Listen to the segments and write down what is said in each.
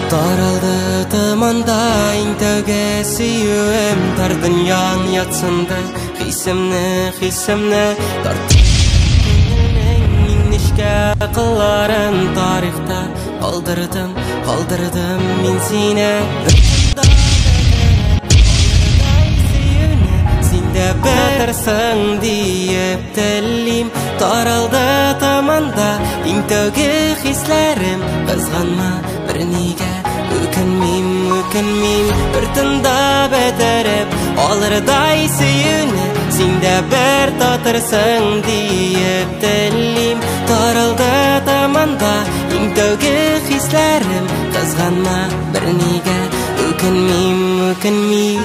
Taraldı tımanda intege süyüm tar dünyan yatsındı Hisimni tartışımın innişke kılların tarihta Kaldırdım min sine Sinde betersin deyip tellim Taraldı tamanda intege hislerim Kızganma bir nige Ökünmeyim bir tında beterip Alırday süyünü Sinde ber tatırsın deyip tellim Taraldı tamanda intege hislerim Kızganma bir nige Ökünmeyim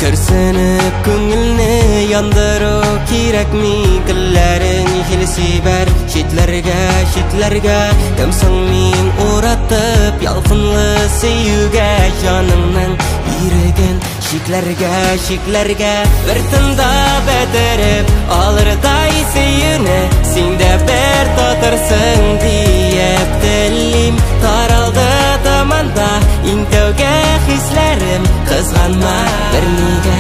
Kırsanıp көңілні yandırı керек mi Kılların hilsi ber Şitlerge Kımsın min uğratıp Yalqınlı süyüge Canımның irigin Şiklerge Bir tında beterip Alırday süyüne Sinde ber tatırsın deyip tellim Taraldı tamanda İntövge hislerim Kızganma bir nige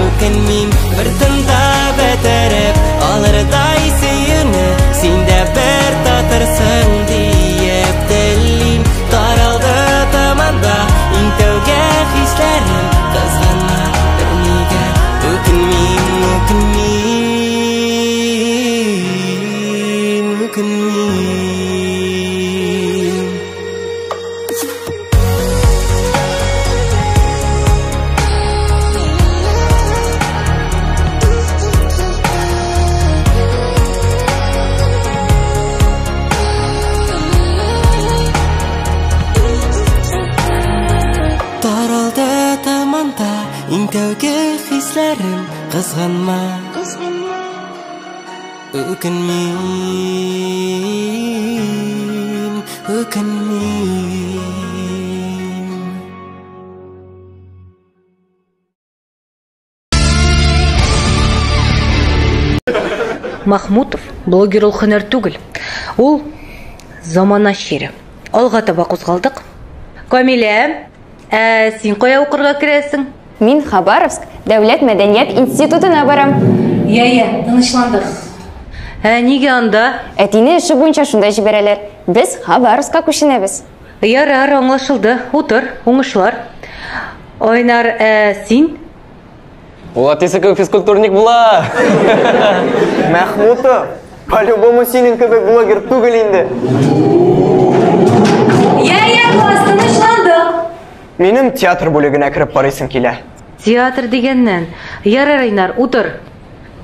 Ökünmeyim bir tında beterip Alırday süyüne Sinde ber tatırsın deyip tellim Taraldı tamanda İntövge hislerim Kızganma bir nige Ökünmeyim İntövge hislerim Kızganma Ökünmeyim Махмутов блогер ул һөнәр түгел. Ул замана шире. Алга таба кузгалдык. Камилә, син кая укырга керәсең? Мин Хабаровск Дәүләт мәдәният институтына барам. Я, тынычландык. Нигә анда? Әтине эше буенча шунда җибәрәләр. Без Хабаровскка күченәбез. Ярар, аңлашылды. Утыр, уңышлар. Айнар, син? Ул әтисе кебек физкультурник була. Махмутов, по-любому синең кебек блогер түгел инде. Я, класс, тынычландык. Минем театр бүлегенә кереп карыйсым килә. Театр дигәннән. Ярар, Айнар, утыр.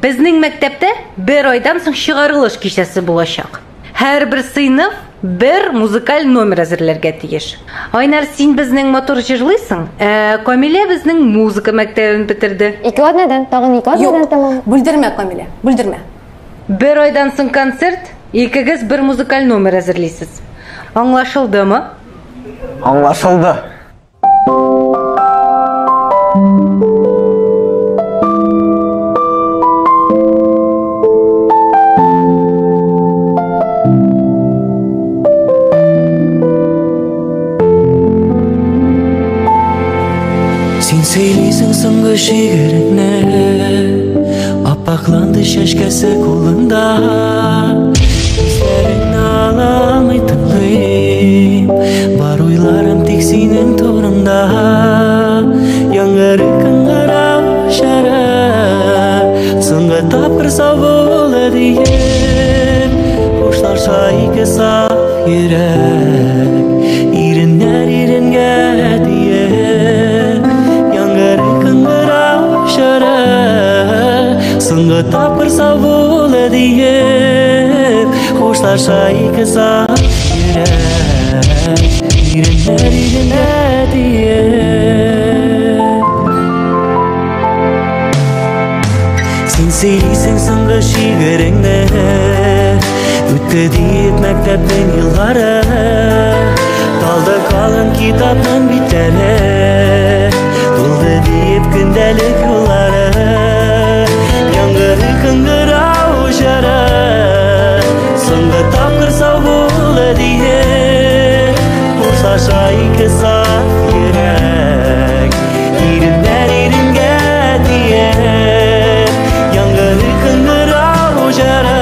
Безнең мәктәптә бер айдан соң чыгарылыш кичәсе булачак. Һәр бер сыйныф бер музыкаль номер әзерләргә тиеш. Айнар, син безнең мотор җырлыйсың. Камилә безнең музыка мәктәбен бетерде. 2 атнадан, тагын 2 атнадан тамам. Бүлдермә, Камилә, бүлдермә. Бер айдан соң концерт, икегез бер музыкаль номер әзерлисез. Аңлашылдымы? Аңлашылды. Söyleysin soңғы шигеріне Аппақланды шашкасы қолында Көздерін ала алмай тыңлайым Бар ойларым тек сенің торында Яңғыры күн қарау шара Соңғы тапқыр сау болы дейін Қошларша икі сақ ерек Ирінер ирінге дейін Соңғы тапқыр сау болы дейіп Қошлаша икі сақ ерек Ирінер ирінге дейіп Сен сөйлейсің соңғы шигеріңді Өтті дейіп мәктәптің елғары Талды қалың китаптың биттері Толды дейіп күндәлік yolları Yangı кыңгырау жара соңғы тапқыр сау болы дие болса шайқы сақ керек ирінер ирінге тие яңғыры кыңгырау жара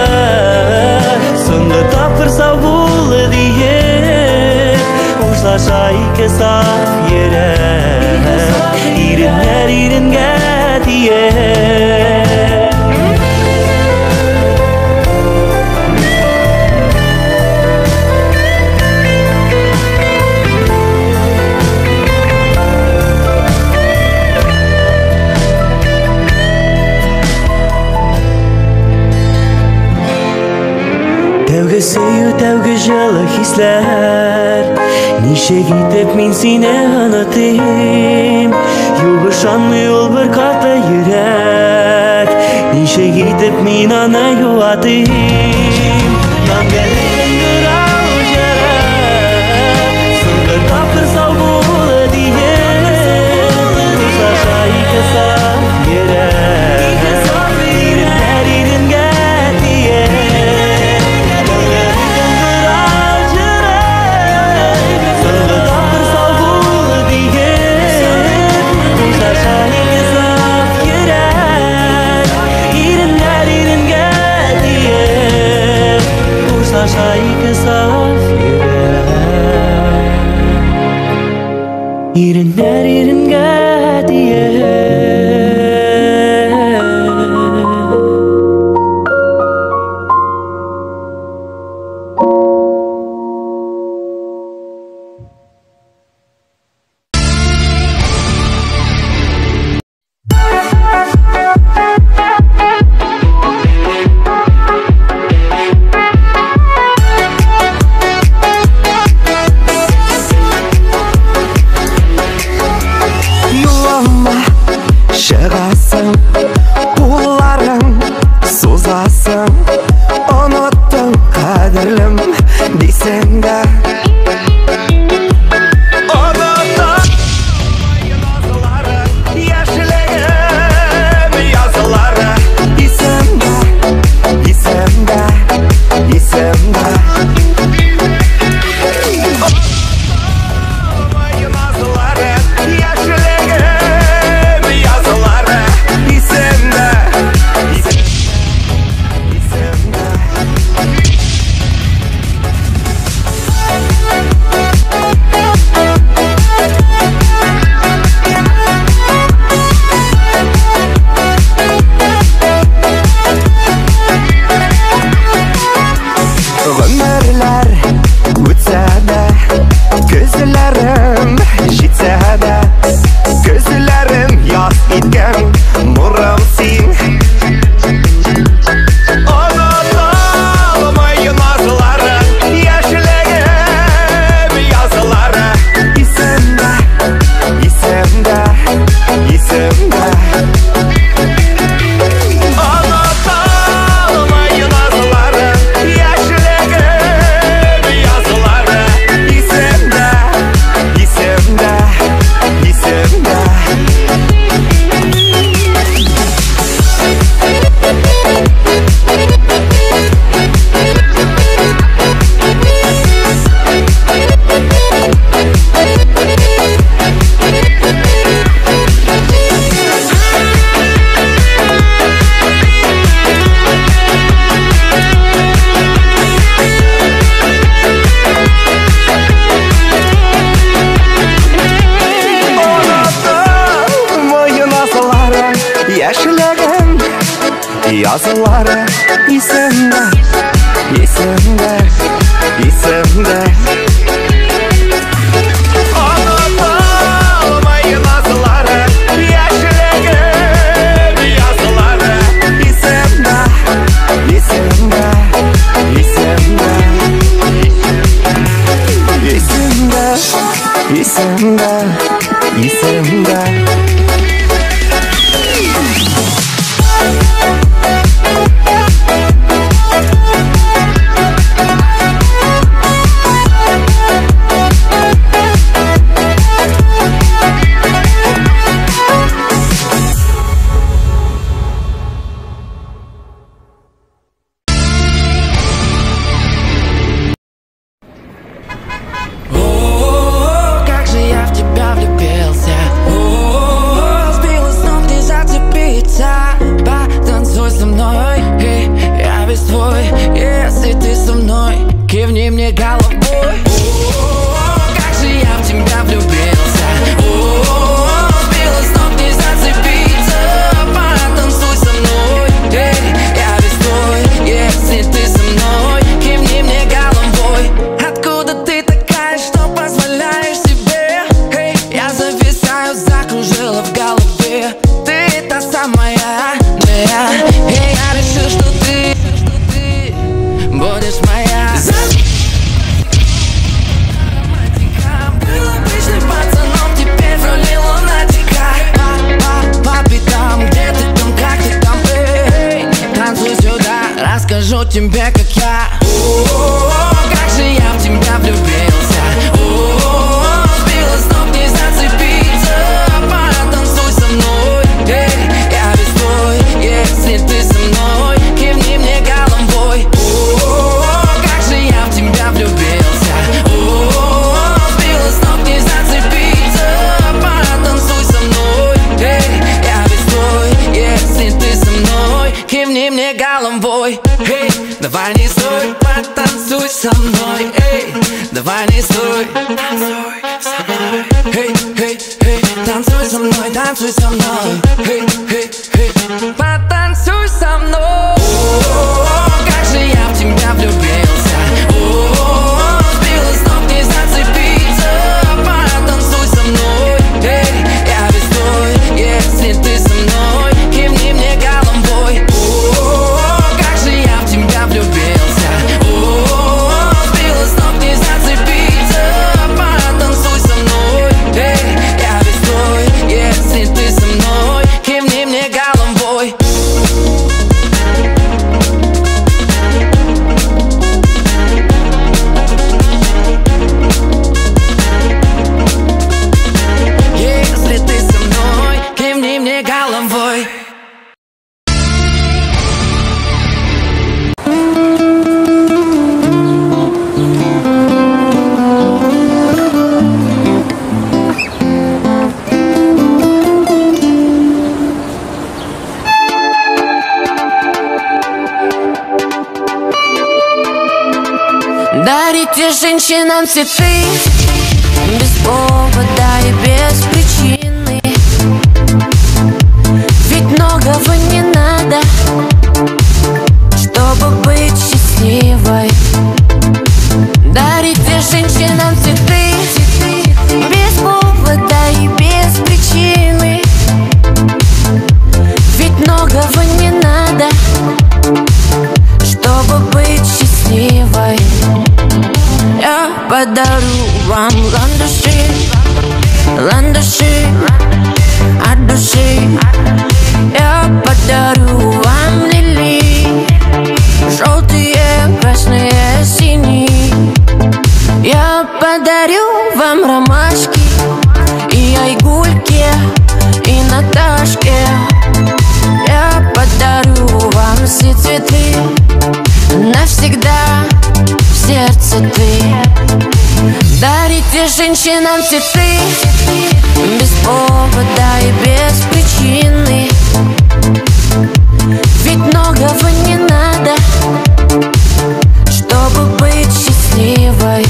соңғы тапқыр сау болы дие болса шайқы сақ керек ирінер ирінге тие Тәуге сөю, тәуге жылы хисләр Нишек итеп мин сине онытыйм Юк ышанмый ул бер каты йөрәк Нишек итеп мин аны юатыйм Яңгыры кыңгырау жара Соңгы тапкыр сау булы дие Булса шайкы саф йөрәк Иреннәр иренгә тие Şayıkı saf yürek İrinler iringe diye Шығасың, қоларың созасың Ұнаттың қадірлім дейсің да Ұнаттың назылары, яшілігім язылары Дейсің да, дейсің да, дейсің да Ғұмырлар өтсе де, көзлерім жетсе де Көзлерім яс еткен нұрым сен Ұнаталмай назылары, яшілігім язылары Есім да, есім да, есім да Яшілігім язылары есімді, есімді, есімді Ұнаталмай назылары, яшілігім язылары Есімді, есімді, есімді Есімді, есімді, есімді мне головой. Как же я в тебя влюбился. Сбила с ног, не зацепиться. Потанцуй со мной, эй, я весь твой. Если ты со мной, кивни мне головой. Откуда ты такая, что позволяешь себе? Эй, я зависаю, закружила в голове. Ты та самая, да. Эй, я решил, что ты будешь моя. Был обычным пацаном, теперь в роли лунатика. По пятам, где ты там, как ты там, эй, танцуй сюда, расскажу тебе, как я. Как же я в тебя влюбился. Сбила с ног, не зацепиться. Потанцуй со мной, эй, я весь твой. Если ты со мной, кивни мне головой. Как же я в тебя влюбился. Сбила с ног, не зацепиться. Потанцуй со мной, эй, я весь твой. Если ты со мной, кивни мне головой. Эй, давай не стой, потанцуй со мной. Эй, давай не стой, танцуй со мной. Эй, эй, эй, танцуй со мной, танцуй со мной. Эй, эй, эй, потанцуй со мной. Как же я в тебя влюбился. Сбила с ног, не зацепиться. Потанцуй со мной. Эй, я весь твой. Если ты со мной, кивни мне головой. Как же я в тебя влюбился. Сбила с ног, не зацепиться. Потанцуй со мной. Эй, я весь твой. Если ты со мной, кивни мне головой. Если ты со мной, кивни мне головой. Дарите женщинам цветы без повода и без причины. Ведь многого не надо, чтобы быть счастливой. Дарите женщинам цветы без повода и без причины. Ведь многого не надо, чтобы быть счастливой. Я подарю вам ландыши, ландыши от души. Я подарю вам лилии, желтые, красные, синие. Я подарю вам ромашки и айгульки, и Наташке. Я подарю вам все цветы, навсегда в сердце ты. Дарите женщинам цветы без повода и без причины. Ведь многого не надо, чтобы быть счастливой.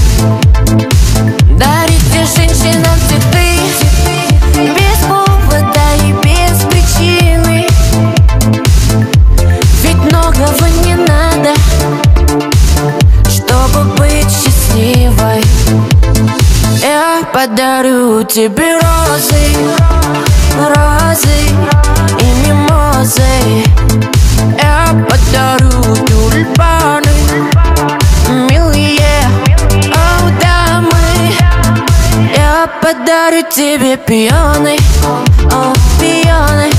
Дарите женщинам цветы без повода и без причины. Ведь многого не надо, чтобы быть счастливой. Я подарю тебе розы, розы и мимозы. Я подарю тюльпаны, милые, о, дамы. Я подарю тебе пионы, о, пионы,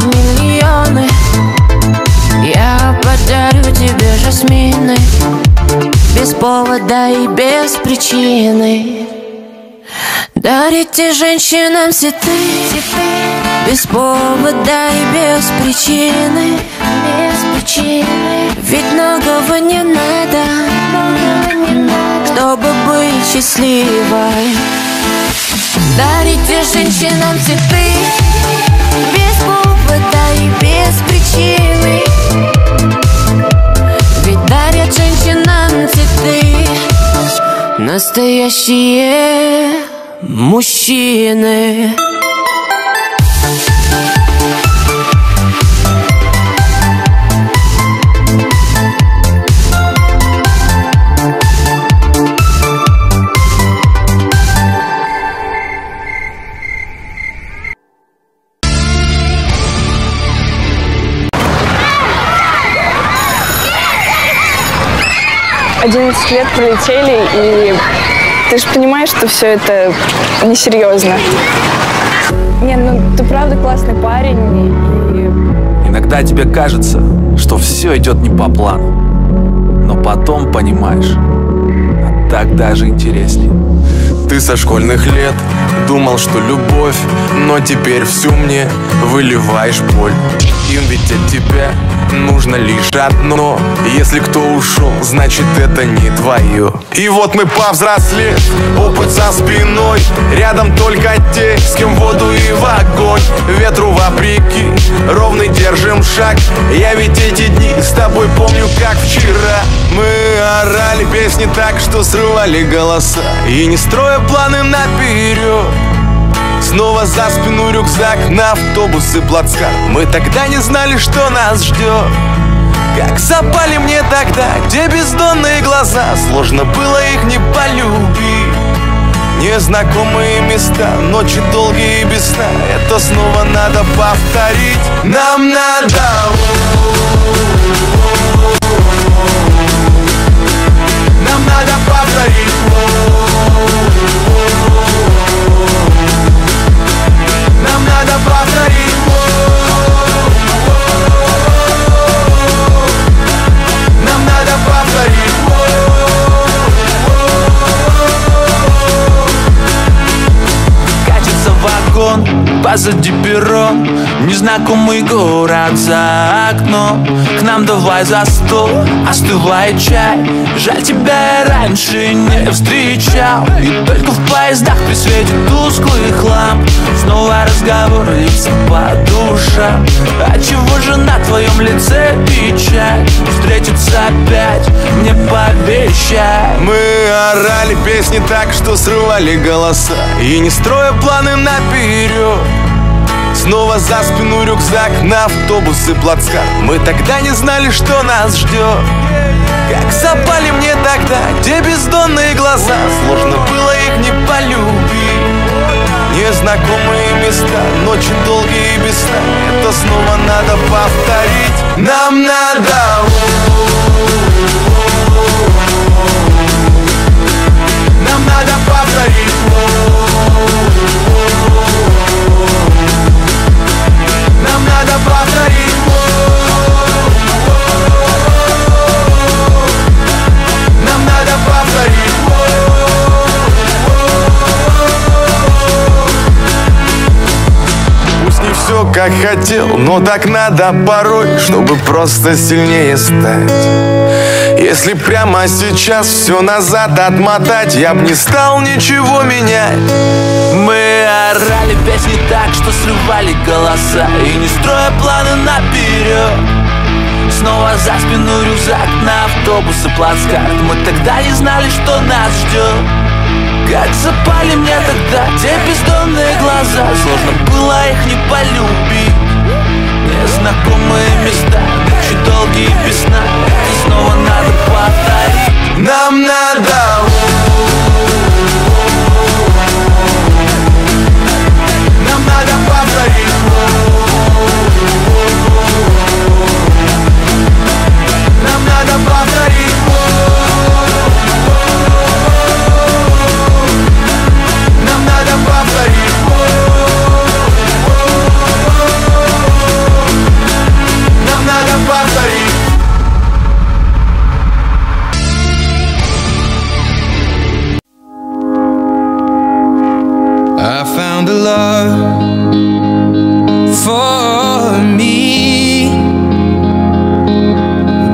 миллионы. Я подарю тебе жасмины без повода и без причины. Дарите женщинам цветы без повода и без причины. Ведь многого не надо, чтобы быть счастливой. Дарите женщинам цветы без повода и без причины. Ведь дарят женщинам цветы настоящие мужчины. Лет пролетели, и ты же понимаешь, что все это несерьезно. Не, ну ты правда классный парень. Иногда тебе кажется, что все идет не по плану, но потом понимаешь, а так даже интереснее. Ты со школьных лет думал, что любовь, но теперь всю мне выливаешь боль. Им ведь от тебя нужно лишь одно. Если кто ушел, значит это не твое. И вот мы повзрослели, опыт за спиной. Рядом только те, с кем в воду и в огонь. Ветру вопреки, ровный держим шаг. Я ведь эти дни с тобой помню как вчера. Мы орали песни так, что срывали голоса, и не строя планы наперед. Снова за спину рюкзак, на автобус и плацкарт. Мы тогда не знали, что нас ждет. Как запали мне тогда те бездонные глаза. Сложно было их не полюбить. Незнакомые места, ночи долгие и без сна. Это снова надо повторить. Нам надо. Нам надо повторить. Нам надо повторить. Нам надо повторить. Катится вагон, позади перрон, незнакомый город за окном. К нам давай за стол, остывает чай. Жаль, тебя я раньше не встречал. И только в поездах при свете тусклых ламп снова разговор льется по душам. Отчего же на твоем лице печаль? Встретиться опять мне пообещай. Мы орали песни так, что срывали голоса, и не строя планы наперед. Снова за спину рюкзак, на автобус и плацкарт. Мы тогда не знали, что нас ждет. Как запали мне тогда те бездонные глаза. Сложно было их не полюбить. Незнакомые места, ночи долгие и без сна. Это снова надо повторить. Нам надо. Нам надо повторить. Нам надо повторить. Нам надо повторить. Пусть не все как хотел, но так надо порой, чтобы просто сильнее стать. Если прямо сейчас все назад отмотать, я б не стал ничего менять. Мы орали песни так, что срывали голоса, и не строя планы наперед. Снова за спину рюкзак, на автобус и плацкарт. Мы тогда не знали, что нас ждет. Как запали мне тогда те бездонные глаза. Сложно было их не полюбить. Незнакомые места, ночи долгие без сна. Это снова надо повторить. Нам надо. Нам надо повторить. Нам надо повторить. Нам надо повторить. Нам надо повторить. I found a love for me.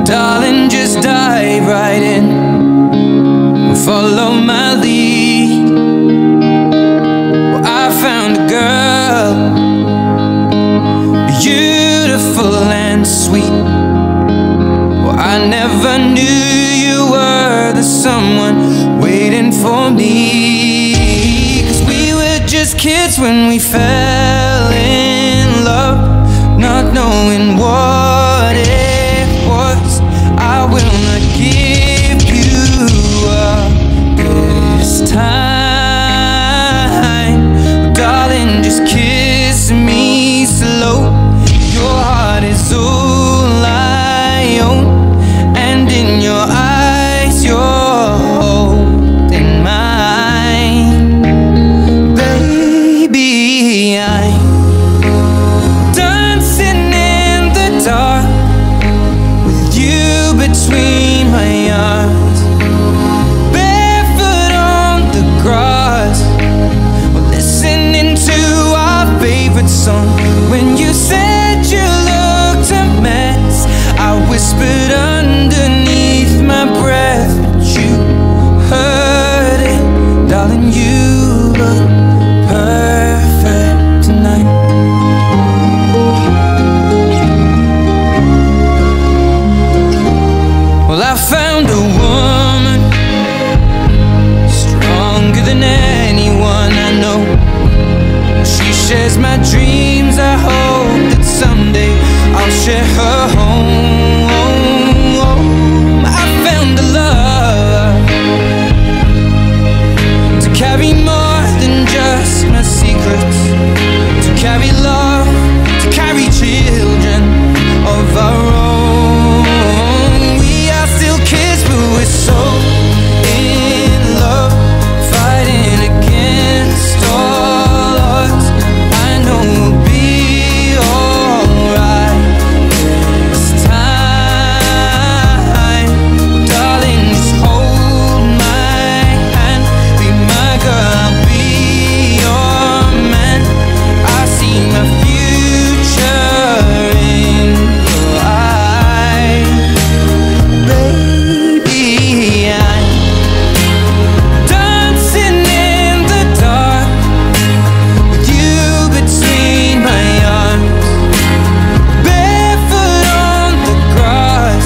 Darling, just dive right in, follow my lead. Well, I found a girl, beautiful and sweet. Well, I never knew you were the someone waiting waiting for me. 'Cause we were just kids when we fell in love, not knowing what it was. I will not give you up this time, darling, just kiss me slow. Your heart is all I own, and in your eyes you're holding mine. Baby, I'm dancing in the dark with you between my arms, barefoot on the grass, we're listening to our favorite song. When you said you looked a mess, I whispered underneath my breath, but you heard it, darling, you look perfect tonight. Well, I found a woman stronger than anyone I know. She shares my dreams. I hope that someday I'll share her home. I found a love to carry more than just my secrets, to carry love, to carry children of our own. We are still kids, but we're so in love, fighting against all odds. I know we'll be alright this time, darling, just hold my hand, be my girl, I'll be your man. I see my future in your eyes. Baby, I'm dancing in the dark with you between my arms, barefoot on the grass,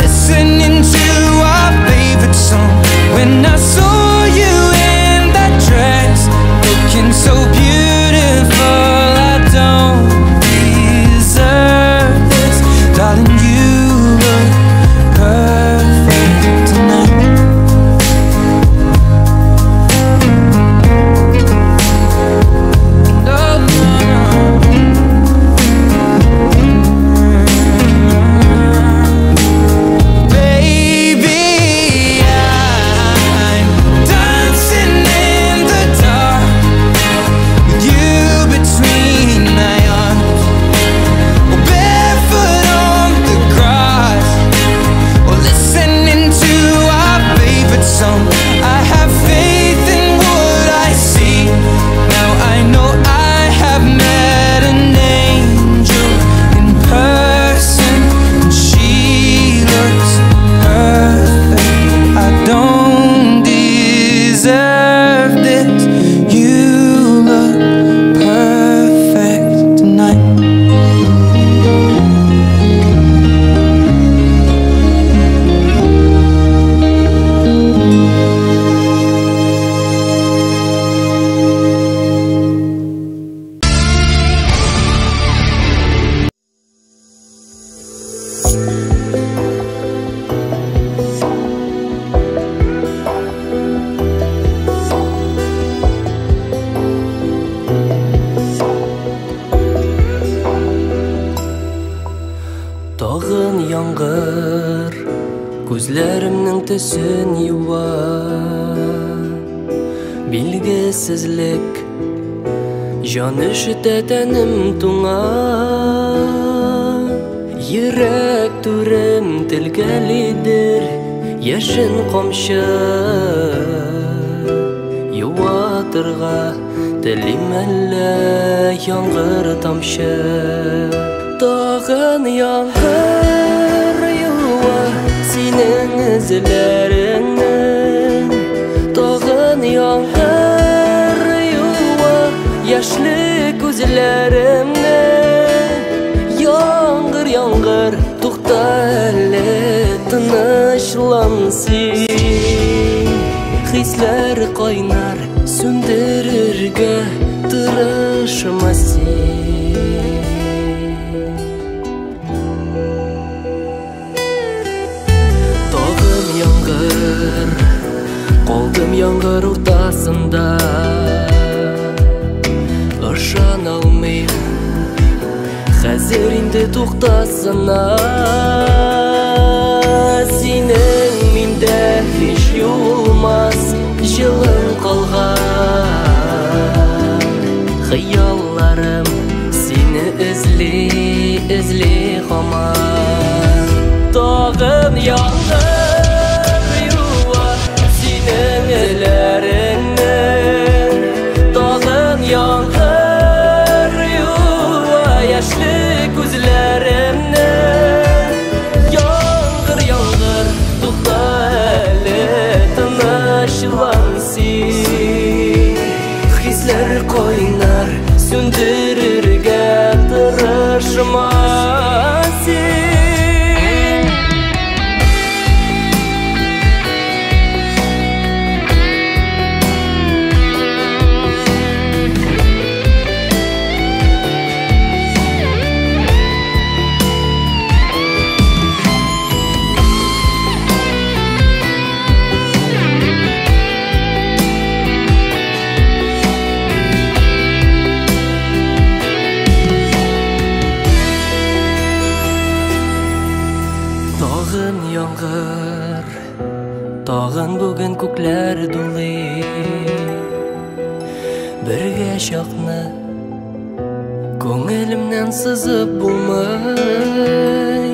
listening to our favorite song. When I saw you in that dress, looking so beautiful, I don't deserve this, darling, you look perfect tonight. No, no, no. Baby, I'm dancing in the dark with you between my arms, or barefoot on the grass, or listening to our favorite song. I have faith in what I see. Now I know I have met an angel in person, and she looks perfect. I don't deserve this. You look perfect tonight. Tağın яңгыр күзләремнең төсен юа, билгесезлек җан ишетә тәнем туңа, йөрәк түрем телгәлидер яшен камчы, юатырга телим әллә яңгыр тамчы. Tağın яңгыр юа синең эзләреңнән, tağın яңгыр юа яшьле күзләремнән. Яңгыр, яңгыр, тукта әле, тынычлан син. Хисләр кайнар, сүндерергә тырышма син. Тагын яңгыр, калдым яңгыр уртасында. Ышана алмыйм, хәзер инде туктасына. Синең миндә һич юылмас җылың калган. Хыялларым сине эзли һаман. Тагын яңгыр юа синең эләреңне. Тагын яңгыр юа яшьле күзләремне. Яңгыр, тукта әле тынычлан син. Хисләр кайнар, сүндерергә тырышма син. Тагын яңгыр, тагын бүген күкләр дулый. Бергә чакны күңелемнән сызып булмый.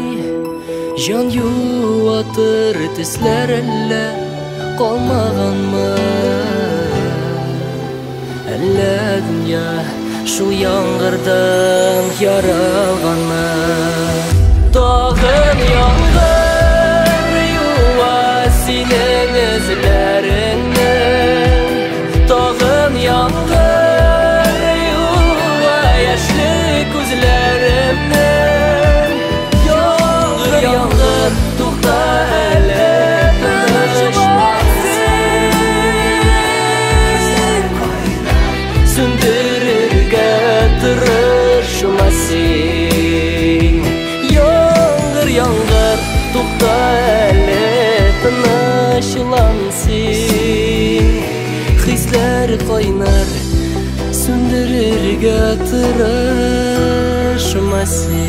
Җан юатыр төсләр әллә калмаганмы? Әллә дөнья шул яңгырдан яралганмы? Тагын яңгыр юа синең эзләреңне. Тагын яңгыр юа яшьле күзләремне. Яңгыр, тукта әле тынычма син. Сүндерергә тырышма син. Яңгыр, тукта әле тынычлан син. Хисләр кайнар, сүндерергә тырышма син.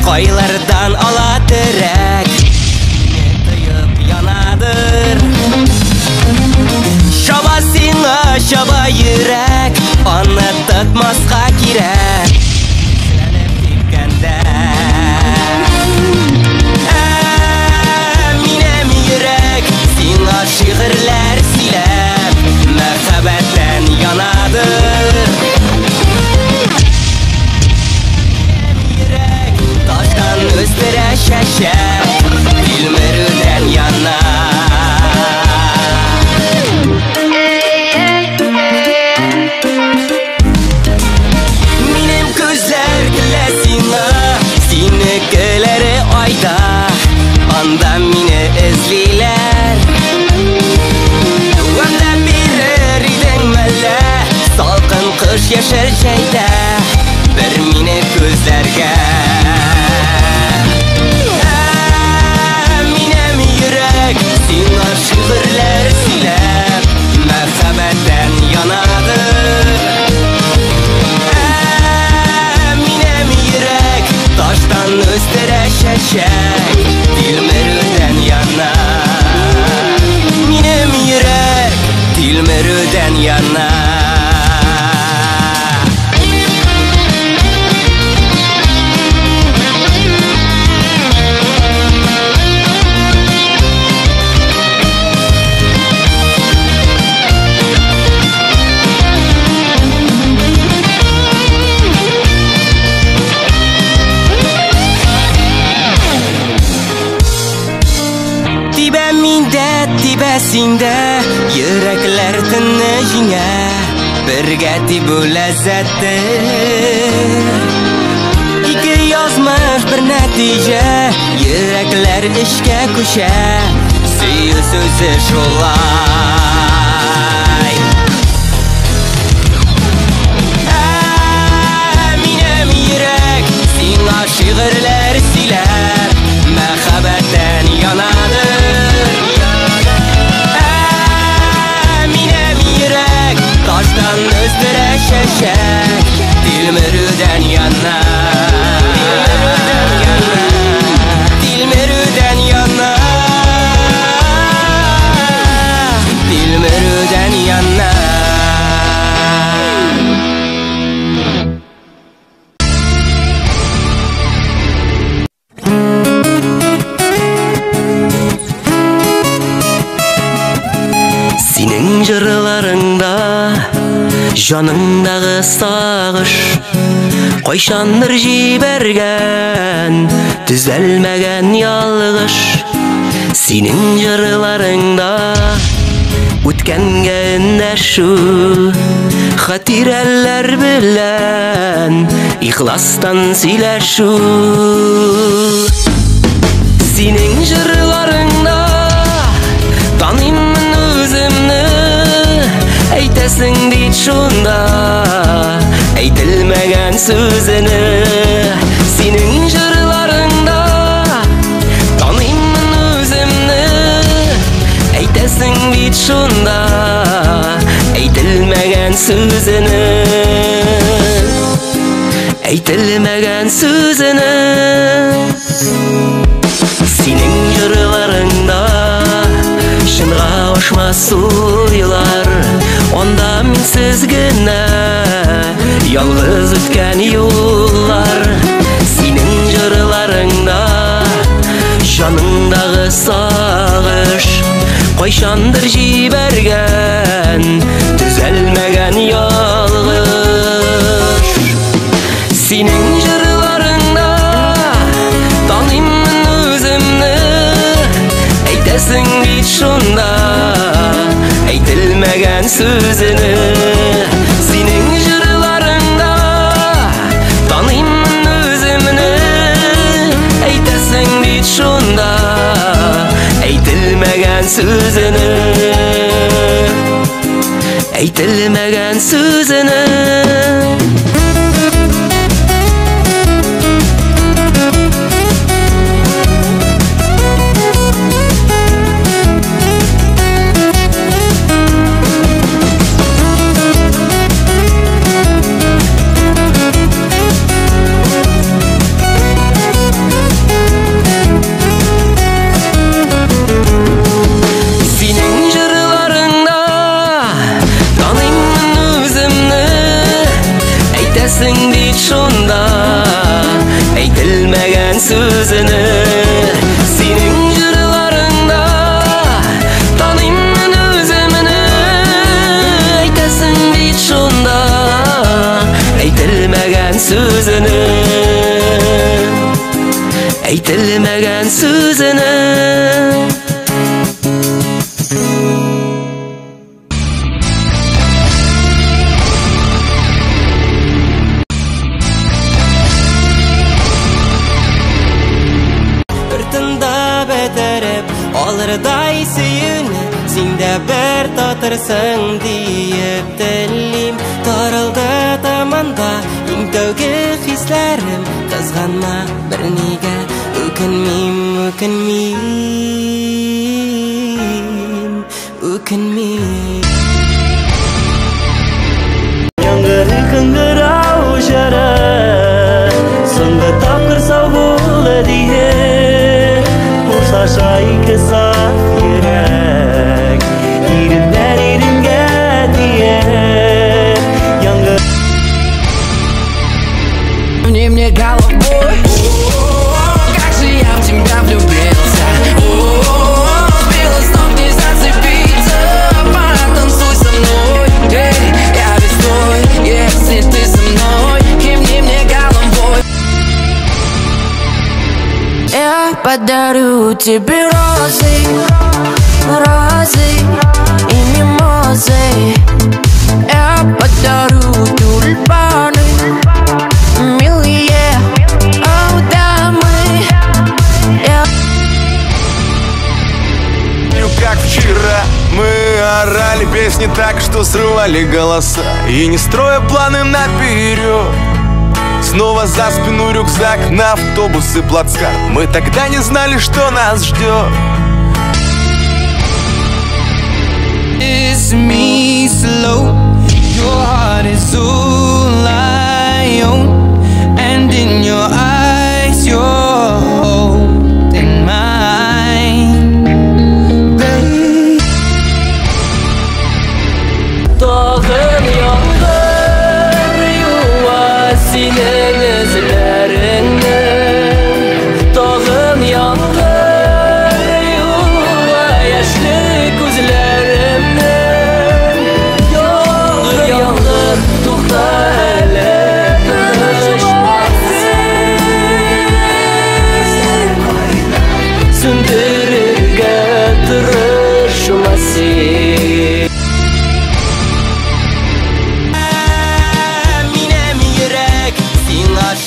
Кайлардан ала терәк, тыйып янадыр. Шаба сиңа, шаба йөрәк, аны тотмаска кирәк. Сәләп типкәндә минем йөрәк, сиңа шигырьләр сөйләп, мәхәббәттән янадыр. Өстәрә чәчәк, илмерүдән яна. Минем күзләр көлә сиңа, синекеләре айда. Анда мине эзлиләр. Вәгъдә бирер идең мәллә, салкын кыш яшәр җәйдә. Бер мине күзләргә сиңа шигырьләр сөйләп, мәхәббәттән янадыр. Минем йөрәк таштан өстәрә чәчәк, тилмерүдән яна. Миндә тибәсендә йөрәкләр тынны җиңә, бергә тибү ләззәте. Ике язмыш бер нәтиҗә, йөрәкләр эшкә күчә, сөю сүзе шулай. Минем йөрәк сиңа шигырьләр сөйләр, мәхәббәттән янадыр. Минем йөрәк таштан өстәрә чәчәк, тилмерүдән яна. Тилмерүдән яна. Тилмерүдән яна. Синең җырларыңда җаныңдагы сагыш кайчандыр җибәргән төзәлмәгән ялгыш. Синең җырларыңда үткәнгә эндәшү, хатирәләр белән ихластан сөйләшү. Синең җырларыңда таныймын үземне, әйтәсең бит шунда әйтелмәгән сүзене. Синең җырларыңда таныймын үземне, әйтәсең бит шунда әйтелмәгән сүзене. Әйтелмәгән сүзене. Синең җырларыңда шынга ашмас уйлар, анда минсез генә ялгыз үткән юллар. Синең җырларыңда җаныңдагы сагыш кайчандыр җибәргән төзәлмәгән ялгыш. Синең җырларыңда таныймын үземне, әйтәсең бит шунда әйтелмәгән сүзене. Синең җырларыңда таныймын үземне, әйтәсең бит шунда әйтелмәгән сүзене. Әйтелмәгән сүзене. Шунда әйтелмәгән сүзене. Синең җырларыңда таныймын үземне, әйтәсең бит шунда әйтелмәгән сүзене. Әйтелмәгән сүзене. Алырдай сөйүне синдә бер татырсың диеп телим. Тарылды таманда иң тәүге хисләрем, кызганма бернигә үкенмим, үкенмим, үкенмим. Яңгыр кыңгырау жары соңгы тапкыр сау булды дие, Шайка саф йөрәк иреннәр иренгә тие. Мне головой, как же я в тебя влюбился. Сбила с ног, не зацепиться, потанцуй со мной. Я весь твой, если ты со мной, кивни мне головой. Я подарю тебе розы, как вчера. Мы орали песни так, что срывали голоса, и не строя планы наперед, снова за спину рюкзак на автобус и плацкарт. Мы тогда не знали, что нас ждет. It's me slow. Your heart is all I own, and in your eyes you're holding mine, babe. Dağın yağdır yuva senin izlerinden. Dağın yağdır yuva yaşlı gözlerimden. Yağdır yağdır tuğda hele söndürürge tırışmasın.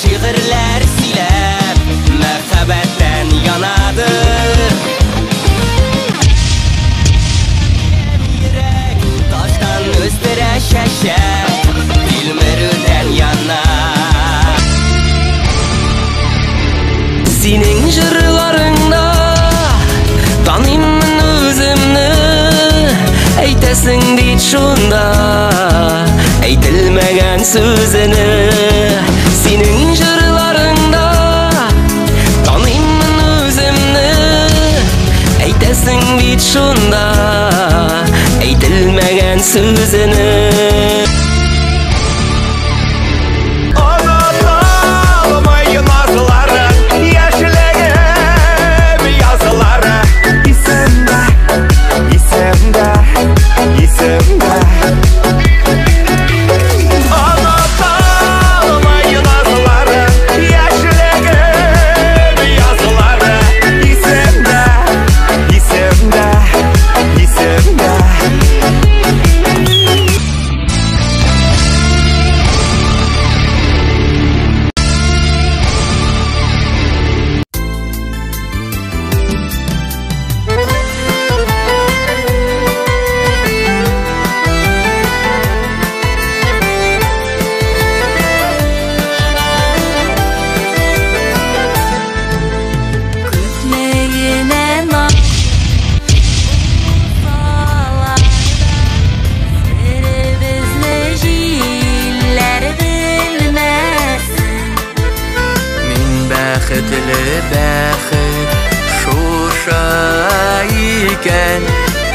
Şiirler silep merhabetten yanadır. Yürek taştan üstüre şeşer bilmerden yanar. Senin jırlarında tanıyımın özümnü, eytesin deyit şunda eytilmegen sözünü. Senin jırlarında tanıyımın özümnü, eytesin deyit şunda eytilmegen sözünü.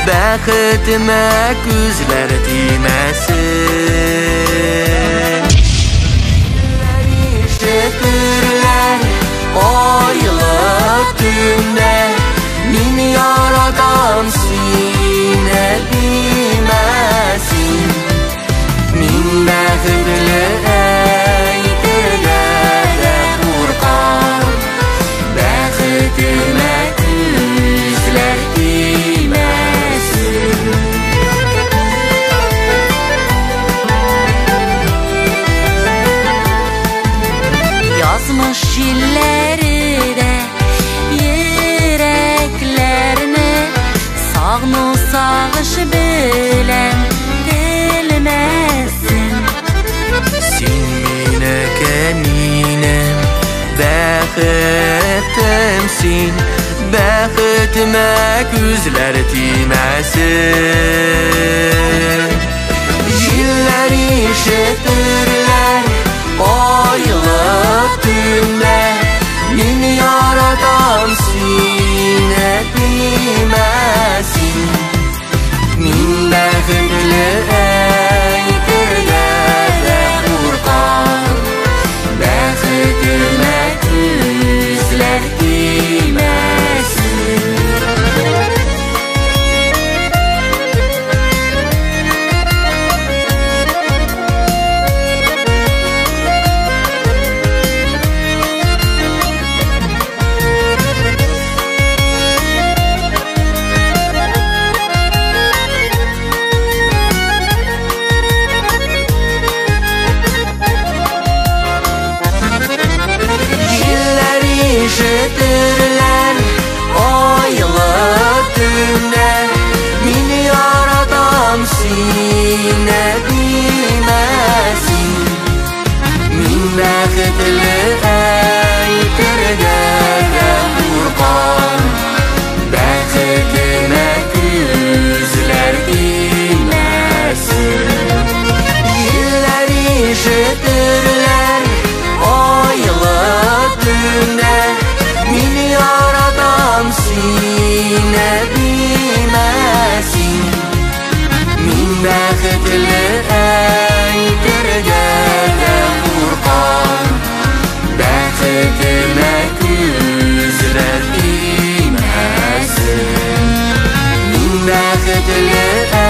Bәхетіме күзләр тимәсін. Шетірлер айлық түнде мин яратам сине димәсін. Мин бәхетле әйтергә дә куркам, бәхетіме күзләр Yazmış şilleri de yüreklerini, sağnu sağış bilen bilmesin. Sen mine keminem bәхетімсің, бәхетіме күзләр тимәсін. Җилләр ишетерләр айлык түндә, мин яратам сине тимәсин. Мин бәхетле әйтергә дә куркам, бәхетемә күзләр тимәсин. көтүлүп